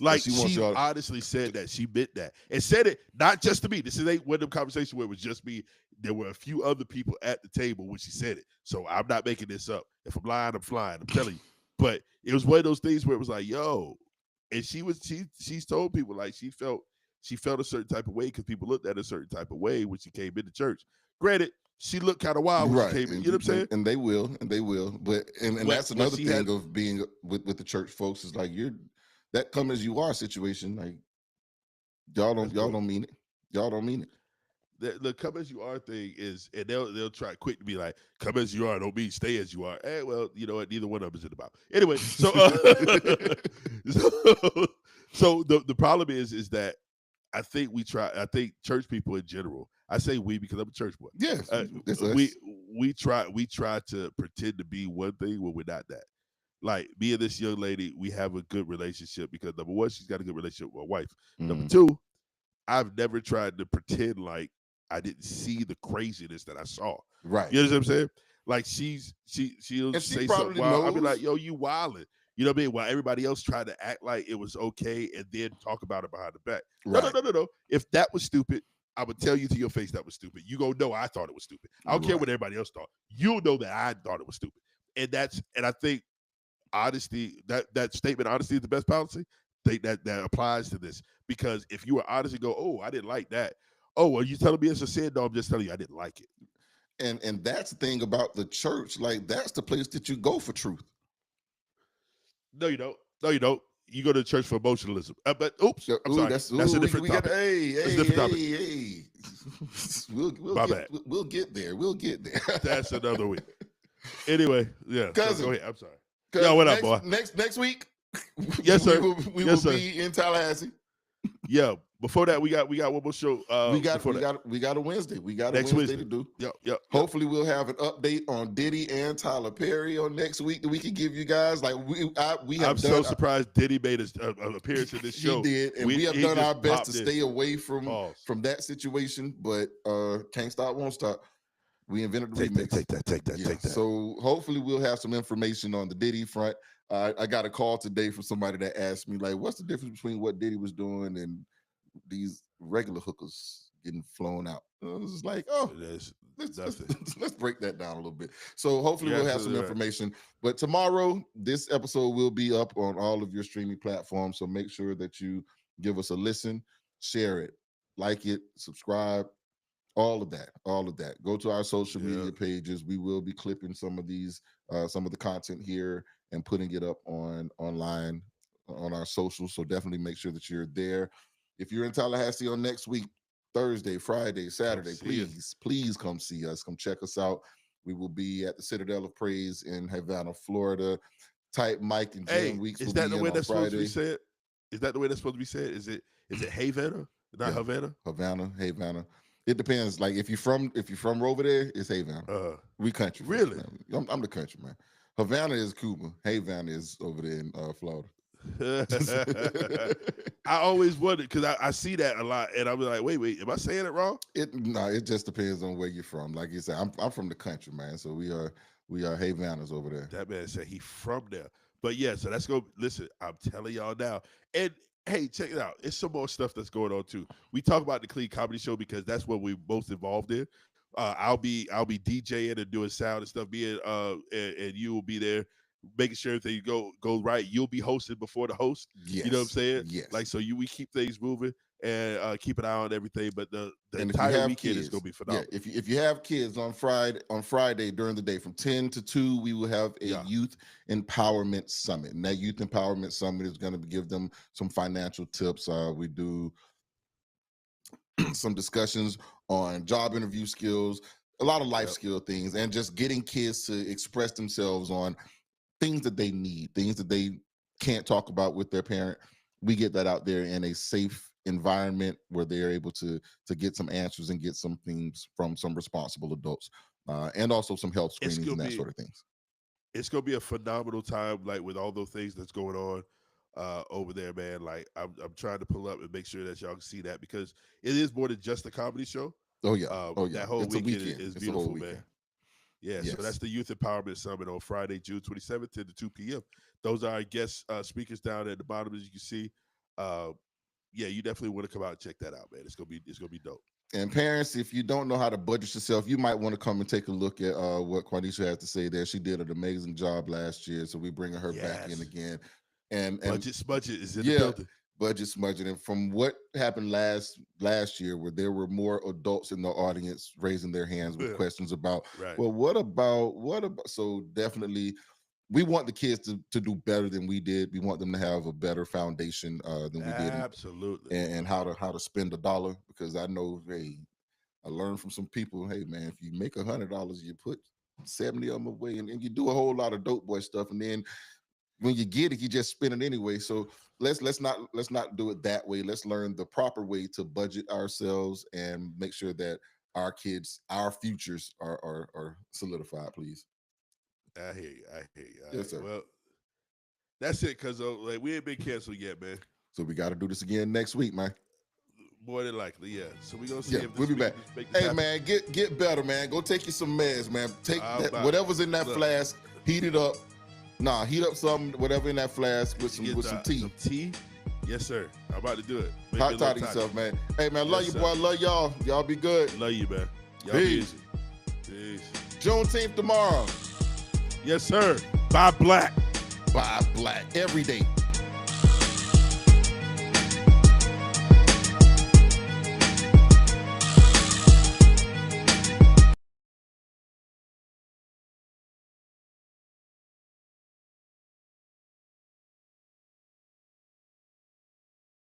Like she honestly said that. She meant that. And said it not just to me. This is one of them conversations where it was just me. There were a few other people at the table when she said it. So I'm not making this up. If I'm lying, I'm flying. I'm telling you. But it was one of those things where it was like, yo. And she's told people like she felt a certain type of way because people looked at a certain type of way when she came into church. Granted, she looked kind of wild when she came in. You know what I'm saying? And they will. But and that's another thing of being with the church folks is like that come as you are situation. Like y'all don't mean it. Y'all don't mean it. The come as you are thing is, and they'll try quick to be like, come as you are, don't mean stay as you are. Well, you know what? Neither one of them is in the Bible. Anyway, so the problem is that I think church people in general. I say we because I'm a church boy. Yes, we try to pretend to be one thing when we're not that. Like me and this young lady, we have a good relationship because number one, she's got a good relationship with my wife. Number two, I've never tried to pretend like I didn't see the craziness that I saw. Right. You know what I'm saying? Like she'll say something wild. I'll be like, yo, you wildin'. You know what I mean? While everybody else tried to act like it was okay and then talk about it behind the back. Right. No. If that was stupid, I would tell you to your face that was stupid. You gonna know I thought it was stupid. I don't care what everybody else thought. You'll know that I thought it was stupid. And I think honesty, that statement, honesty is the best policy. I think that applies to this. Because if you were honest and go, oh, I didn't like that. Oh, are you telling me it's a sin? No, I'm just telling you I didn't like it. And that's the thing about the church. Like that's the place that you go for truth. No, you don't. You go to church for emotionalism. But oops, I'm sorry. That's a different topic. That's a different topic. We'll get there. That's another week. Anyway, yeah. Cousin, go ahead. I'm sorry. Yo, what up, boy? Next week, Yes, sir. We Yes, will sir. be in Tallahassee. Yeah. Before that, we got one more show. We got before that. a Wednesday. We got Next a Wednesday Wednesday. to do. Yep. Hopefully we'll have an update on Diddy and Tyler Perry on next week that we can give you guys. Like we have I'm so surprised Diddy made an appearance in this show. He did, and we have done our best to stay away from that situation, but can't stop, won't stop. We invented the remix. Take that. So hopefully we'll have some information on the Diddy front. I got a call today from somebody that asked me, like, what's the difference between what Diddy was doing and these regular hookers getting flown out? I was just like, let's break that down a little bit. So hopefully we'll have some information. But tomorrow, this episode will be up on all of your streaming platforms. So make sure that you give us a listen, share it, like it, subscribe. All of that. Go to our social media pages. We will be clipping some of these, some of the content here and putting it up online on our socials. So definitely make sure that you're there. If you're in Tallahassee on next week, Thursday, Friday, Saturday, please come see us. Come check us out. We will be at the Citadel of Praise in Havana, Florida. Type Mike and Jim Weeks. Is that the way that's supposed to be said? Is that the way that's supposed to be said? Is it Havana, not Havana? Havana. It depends. Like if you're from over there, it's Havana. We country. Really? I'm the country man. Havana is Cuba. Havana is over there in Florida. I always wondered because I see that a lot, and I'm like, wait, am I saying it wrong? It just depends on where you're from. Like you said, I'm from the country, man. So we are Havanas over there. That man said he from there. But yeah, so let's go. Listen, I'm telling y'all now, and hey, check it out. It's some more stuff that's going on too. We talk about the Clean Comedy Show because that's what we're most involved in. I'll be DJing and doing sound and stuff. And you will be there, making sure everything goes right. You'll be hosting before the host. Yes. You know what I'm saying? Yes. Like so, we keep things moving and keep an eye on everything. But the entire weekend is gonna be phenomenal. Yeah, if you have kids on Friday during the day from 10 to 2, we will have a youth empowerment summit. And that youth empowerment summit is going to give them some financial tips. We do some discussions on job interview skills, a lot of life skill things, and just getting kids to express themselves on things that they need, things that they can't talk about with their parent. We get that out there in a safe environment where they're able to get some answers and get some things from some responsible adults, and also some health screenings and that sort of things. It's gonna be a phenomenal time, like with all those things that's going on over there, man. Like I'm trying to pull up and make sure that y'all can see that because it is more than just a comedy show. Oh yeah. That whole weekend is beautiful, weekend. Man. Yeah, so that's the Youth Empowerment Summit on Friday, June 27th, 10 to 2 p.m. Those are our guest speakers down at the bottom, as you can see. Yeah, you definitely want to come out and check that out, man. It's gonna be dope. And parents, if you don't know how to budget yourself, you might want to come and take a look at what Quanisha has to say there. She did an amazing job last year, so we're bringing her back in again. And budget is in the building. Budget smudging. And from what happened last year, where there were more adults in the audience raising their hands with questions about, well, what about? So definitely, we want the kids to do better than we did. We want them to have a better foundation than we did. Absolutely. And how to spend $1, because I know, hey, I learned from some people, hey man, if you make $100, you put 70 of them away, and you do a whole lot of dope boy stuff, and then when you get it, you just spend it anyway. So let's not do it that way. Let's learn the proper way to budget ourselves and make sure that our kids, our futures are solidified, please. I hear you. Yes, sir. Well, that's it, because like we ain't been canceled yet, man. So we got to do this again next week, man. More than likely, yeah. So we're gonna see if we'll be back. Hey, man, get better, man. Go take you some meds, man. Take whatever's in that flask, heat it up. Heat up something, whatever in that flask with some tea. Some tea? Yes, sir. I'm about to do it. Hot toddy yourself, man. Hey, man, love you, boy. Love y'all. Y'all be good. Love you, man. Y'all Peace. Be easy. Peace. Juneteenth tomorrow. Yes, sir. Buy black. Buy black every day.